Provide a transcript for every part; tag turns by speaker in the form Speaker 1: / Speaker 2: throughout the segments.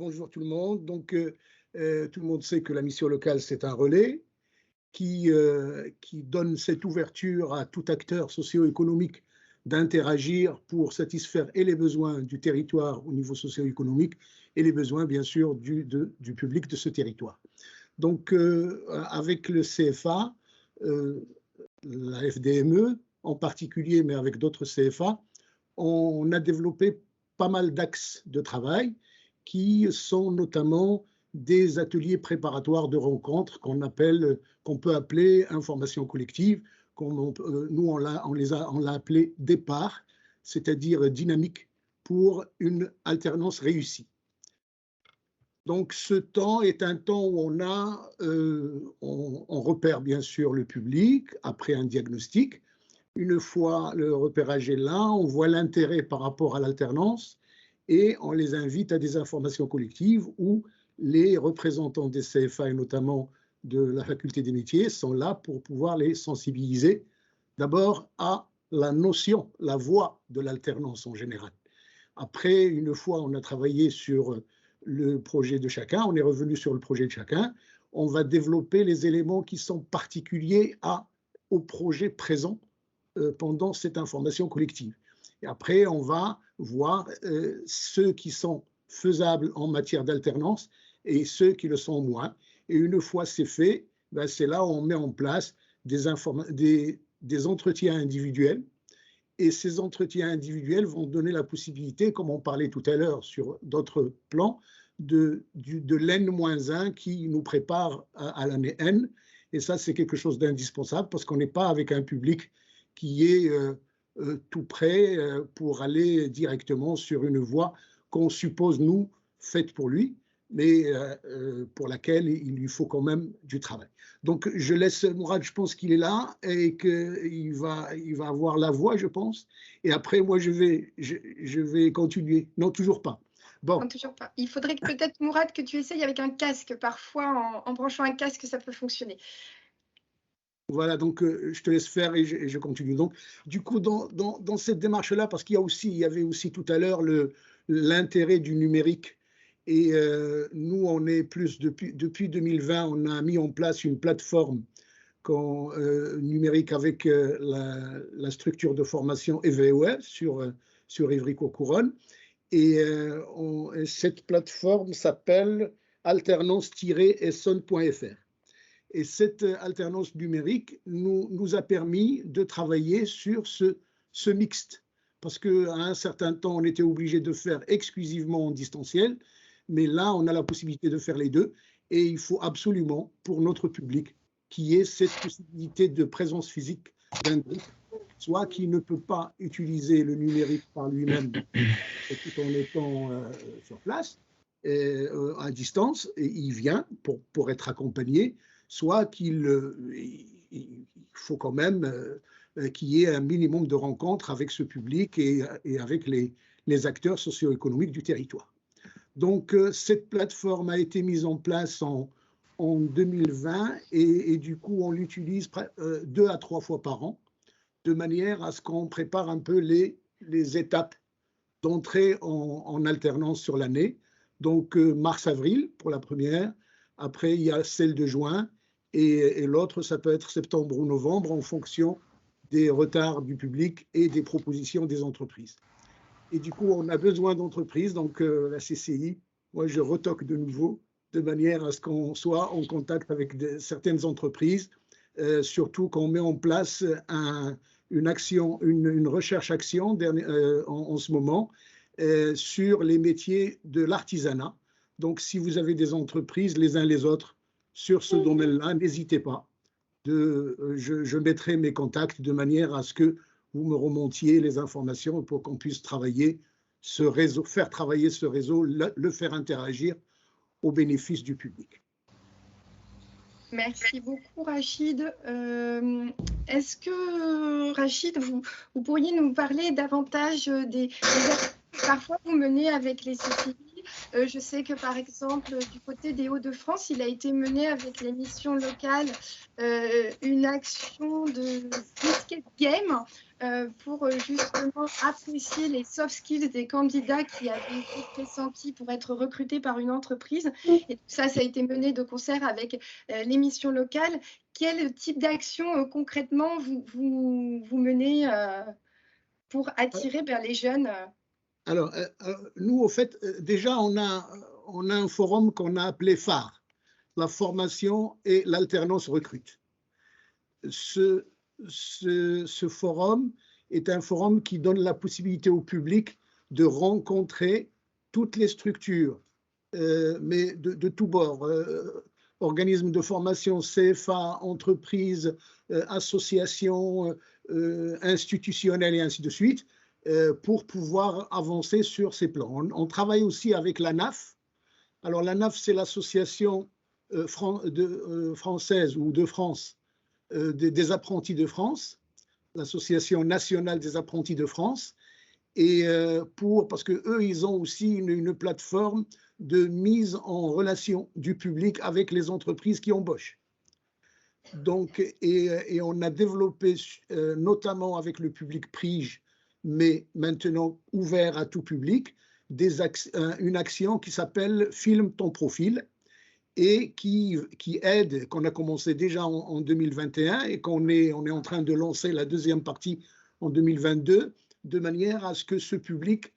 Speaker 1: bonjour tout le monde. Donc, tout le monde sait que la mission locale, c'est un relais qui donne cette ouverture à tout acteur socio-économique d'interagir pour satisfaire et les besoins du territoire au niveau socio-économique et les besoins, bien sûr, du public de ce territoire. Donc, avec le CFA, la FDME en particulier, mais avec d'autres CFA, on a développé pas mal d'axes de travail qui sont notamment des ateliers préparatoires de rencontres qu'on peut appeler information collective. Nous, on l'a appelé départ, c'est-à-dire dynamique pour une alternance réussie. Donc, ce temps est un temps où on repère bien sûr le public après un diagnostic. Une fois le repérage est là, on voit l'intérêt par rapport à l'alternance et on les invite à des informations collectives où les représentants des CFA et notamment de la faculté des métiers sont là pour pouvoir les sensibiliser d'abord à la notion, la voie de l'alternance en général. Après, une fois on a travaillé sur le projet de chacun, on est revenu sur le projet de chacun, on va développer les éléments qui sont particuliers au projet présent pendant cette information collective. Et après, on va voir ceux qui sont faisables en matière d'alternance et ceux qui le sont moins. Et une fois c'est fait, ben c'est là où on met en place des entretiens individuels. Et ces entretiens individuels vont donner la possibilité, comme on parlait tout à l'heure sur d'autres plans, de l'N-1 qui nous prépare à l'année N. Et ça, c'est quelque chose d'indispensable parce qu'on n'est pas avec un public qui est tout prêt pour aller directement sur une voie qu'on suppose, nous, faite pour lui, mais pour laquelle il lui faut quand même du travail. Donc, je laisse Mourad, je pense qu'il est là et qu'il va avoir la voix, je pense. Et après, moi, je vais continuer. Non, toujours pas. Bon.
Speaker 2: Non, toujours pas. Il faudrait peut-être, Mourad, que tu essayes avec un casque. Parfois, en branchant un casque, ça peut fonctionner.
Speaker 1: Voilà, donc je te laisse faire et je continue. Donc, du coup, dans cette démarche-là, parce qu'il y avait aussi tout à l'heure l'intérêt du numérique. Et nous, on est plus depuis 2020, on a mis en place une plateforme numérique avec la structure de formation EVOE sur Ivry-Courcouronnes. Et cette plateforme s'appelle alternance-essonne.fr. Et cette alternance numérique nous a permis de travailler sur ce mixte. Parce qu'à un certain temps, on était obligé de faire exclusivement en distanciel. Mais là, on a la possibilité de faire les deux. Et il faut absolument, pour notre public, qu'il y ait cette possibilité de présence physique d'un groupe, soit qui ne peut pas utiliser le numérique par lui-même tout en étant sur place, à distance, et il vient pour être accompagné, soit qu'il faut quand même qu'il y ait un minimum de rencontres avec ce public et avec les acteurs socio-économiques du territoire. Donc, cette plateforme a été mise en place en 2020 et du coup, on l'utilise 2 à 3 fois par an, de manière à ce qu'on prépare un peu les étapes d'entrée en alternance sur l'année. Donc, mars-avril pour la première. Après, il y a celle de juin et l'autre, ça peut être septembre ou novembre en fonction des retards du public et des propositions des entreprises. Et du coup, on a besoin d'entreprises, donc la CCI, moi je retoque de nouveau, de manière à ce qu'on soit en contact avec certaines entreprises, surtout qu'on met en place une recherche-action en ce moment sur les métiers de l'artisanat. Donc, si vous avez des entreprises les uns les autres sur ce domaine-là, n'hésitez pas. Je mettrai mes contacts de manière à ce que vous me remontiez les informations pour qu'on puisse travailler ce réseau, faire travailler ce réseau, le faire interagir au bénéfice du public.
Speaker 2: Merci beaucoup, Rachid. Est-ce que, Rachid, vous pourriez nous parler davantage parfois vous menez avec les CCI Je sais que par exemple, du côté des Hauts-de-France, il a été mené avec les missions locales une action de escape game pour justement apprécier les soft skills des candidats qui avaient été pressentis pour être recrutés par une entreprise. Et tout ça, ça a été mené de concert avec les missions locales. Quel type d'action concrètement vous menez pour attirer vers les jeunes
Speaker 1: Alors, nous, au fait, déjà, on a un forum qu'on a appelé phare, la formation et l'alternance recrute. Ce forum est un forum qui donne la possibilité au public de rencontrer toutes les structures, mais de tous bords, organismes de formation, CFA, entreprises, associations, institutionnelles et ainsi de suite, pour pouvoir avancer sur ces plans. On travaille aussi avec l'ANAF. Alors l'ANAF, c'est l'association française ou de France des apprentis de France, l'association nationale des apprentis de France, et parce que eux, ils ont aussi une plateforme de mise en relation du public avec les entreprises qui embauchent. Donc, et on a développé, notamment avec le public PRIGE, mais maintenant ouvert à tout public, une action qui s'appelle Filme ton profil et qui aide, qu'on a commencé déjà en 2021 et qu'on est en train de lancer la deuxième partie en 2022, de manière à ce que ce public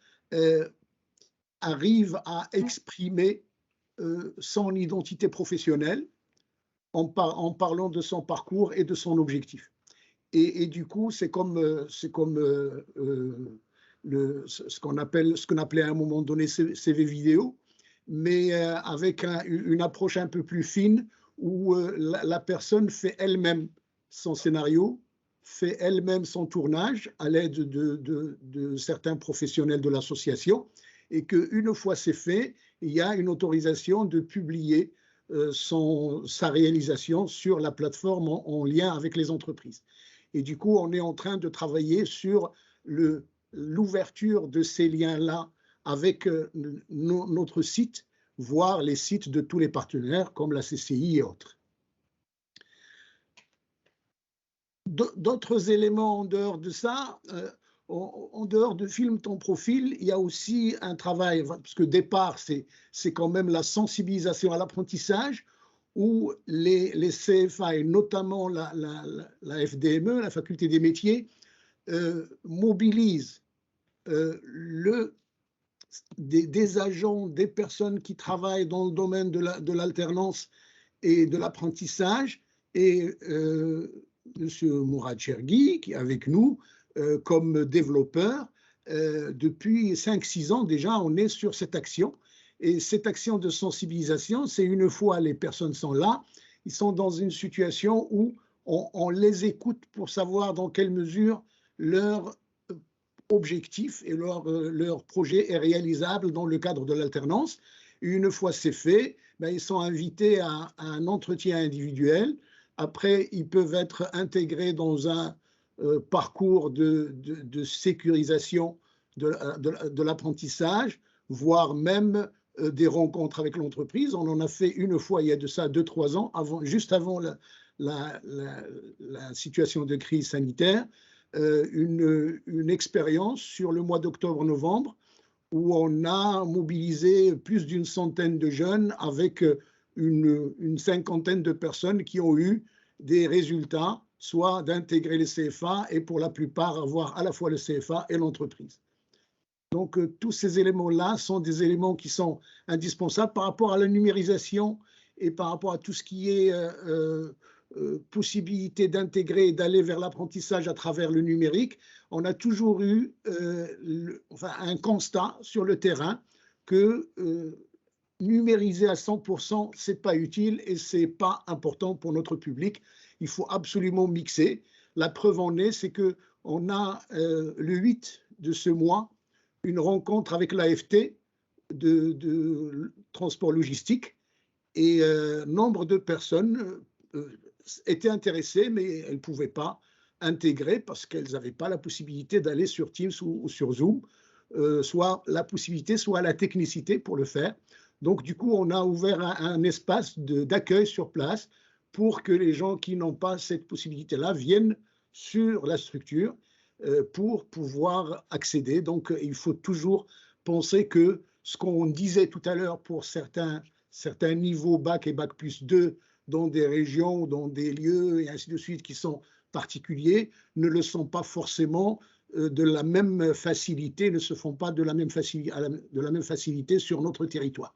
Speaker 1: arrive à exprimer son identité professionnelle en parlant de son parcours et de son objectif. Et du coup, c'est comme ce qu'on appelait à un moment donné CV vidéo, mais avec une approche un peu plus fine où la personne fait elle-même son scénario, fait elle-même son tournage à l'aide de certains professionnels de l'association, et qu'une fois c'est fait, il y a une autorisation de publier sa réalisation sur la plateforme en lien avec les entreprises. Et du coup, on est en train de travailler sur l'ouverture de ces liens-là avec notre site, voire les sites de tous les partenaires comme la CCI et autres. D'autres éléments en dehors de ça, en dehors de Filme ton profil, il y a aussi un travail, parce que départ, c'est quand même la sensibilisation à l'apprentissage, où les CFA et notamment la FDME, la Faculté des métiers, mobilisent des agents, des personnes qui travaillent dans le domaine de l'alternance et de l'apprentissage, et M. Mourad Chergui, qui est avec nous comme développeur, depuis 5-6 ans déjà, on est sur cette action. Et cette action de sensibilisation, c'est une fois les personnes sont là, ils sont dans une situation où on les écoute pour savoir dans quelle mesure leur objectif et leur projet est réalisable dans le cadre de l'alternance. Une fois c'est fait, ben, ils sont invités à un entretien individuel. Après, ils peuvent être intégrés dans un parcours de sécurisation de l'apprentissage, voire même des rencontres avec l'entreprise. On en a fait une fois il y a de ça 2-3 ans, juste avant la situation de crise sanitaire, une expérience sur le mois d'octobre-novembre où on a mobilisé plus d'une centaine de jeunes avec une cinquantaine de personnes qui ont eu des résultats, soit d'intégrer les CFA et pour la plupart avoir à la fois le CFA et l'entreprise. Donc tous ces éléments-là sont des éléments qui sont indispensables par rapport à la numérisation et par rapport à tout ce qui est possibilité d'intégrer et d'aller vers l'apprentissage à travers le numérique. On a toujours eu un constat sur le terrain que numériser à 100%, ce n'est pas utile et ce n'est pas important pour notre public. Il faut absolument mixer. La preuve en est, c'est qu'on a le 8 de ce mois une rencontre avec l'AFT de transport logistique et nombre de personnes étaient intéressées, mais elles ne pouvaient pas intégrer parce qu'elles n'avaient pas la possibilité d'aller sur Teams ou sur Zoom soit la possibilité, soit la technicité pour le faire. Donc, du coup, on a ouvert un espace d'accueil sur place pour que les gens qui n'ont pas cette possibilité-là viennent sur la structure pour pouvoir accéder. Donc, il faut toujours penser que ce qu'on disait tout à l'heure pour certains niveaux bac et bac plus 2 dans des régions, dans des lieux et ainsi de suite qui sont particuliers, ne le sont pas forcément de la même facilité, ne se font pas de la même facilité sur notre territoire.